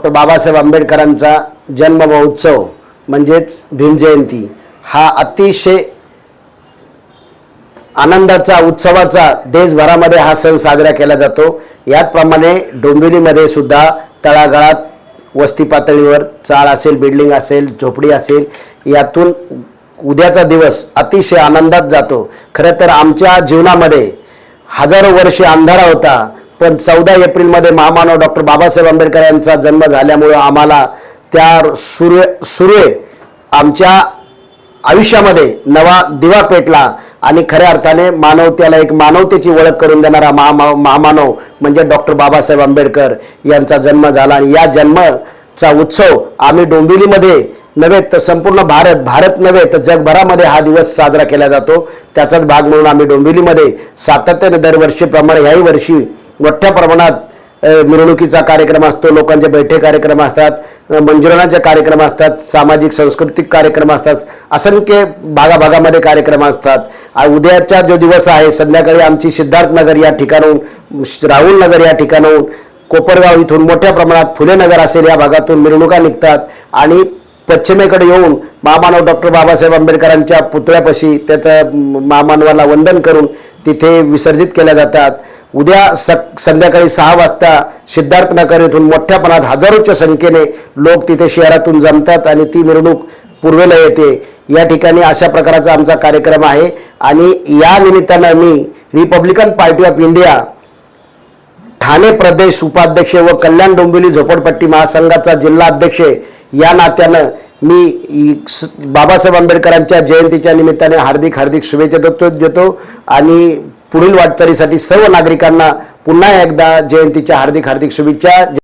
Doctor Babasaheb आंबेडकरांचा जन्म महोत्सव म्हणजेच भीम जयंती हा अतिशय आनंदाचा उत्सवाचा देशभरामध्ये हा सण साजरा केला जातो। याचप्रमाणे डोंबिवलीमध्ये सुद्धा तळागाळात वस्ती पातळीवर चाळ असेल, बिल्डिंग असेल, झोपडी असेल, यातून उद्याचा दिवस अतिशय आनंदात जातो। खरं तर आमच्या जीवनामध्ये हजारो वर्षे अंधारा होता, पण 14 एप्रिलमध्ये महामानव डॉक्टर बाबासाहेब आंबेडकर यांचा जन्म झाल्यामुळे आम्हाला त्या सूर्य आमच्या आयुष्यामध्ये नवा दिवा पेटला आणि खऱ्या अर्थाने मानवतेला एक मानवतेची ओळख करून देणारा महामानव म्हणजे डॉक्टर बाबासाहेब आंबेडकर यांचा जन्म झाला। आणि या जन्माचा उत्सव आम्ही डोंबिवलीमध्ये नव्हे तर संपूर्ण भारत नव्हे तर जगभरामध्ये हा दिवस साजरा केला जातो। त्याचाच भाग म्हणून आम्ही डोंबिवलीमध्ये सातत्याने दरवर्षीप्रमाणे याही वर्षी मोठ्या प्रमाणात मिरवणुकीचा कार्यक्रम असतो, लोकांचे बैठे कार्यक्रम असतात, मंजुरानाचे कार्यक्रम असतात, सामाजिक सांस्कृतिक कार्यक्रम असतात, असंख्य भागाभागामध्ये कार्यक्रम असतात। उद्याचा जो दिवस आहे संध्याकाळी आमची सिद्धार्थनगर या ठिकाणाहून, राहुल नगर या ठिकाणाहून, कोपरगाव इथून मोठ्या प्रमाणात फुले नगर असेल या भागातून मिरवणुका निघतात आणि पश्चिमेकडे येऊन महामानव डॉक्टर बाबासाहेब आंबेडकरांच्या पुतळ्यापाशी त्याचं महामानवाला वंदन करून तिथे विसर्जित केल्या जातात। उद्या संध्याकाळी 6 वाजता सिद्धार्थनगर येथून मोठ्या प्रमाणात हजारोच्या संख्येने लोक तिथे शहरातून जमतात आणि ती मिरवणूक पूर्वेला येते। या ठिकाणी अशा प्रकारचा आमचा कार्यक्रम आहे आणि या निमित्तानं मी Republican Party of India Thane प्रदेश उपाध्यक्ष व कल्याण डोंबिवली झोपडपट्टी महासंघाचा जिल्हा अध्यक्ष या नात्यानं मी बाबासाहेब आंबेडकरांच्या जयंतीच्या निमित्ताने हार्दिक शुभेच्छा देतो आणि पुढील वाटचालीसाठी सर्व नागरिकांना पुन्हा एकदा जयंतीच्या हार्दिक शुभेच्छा।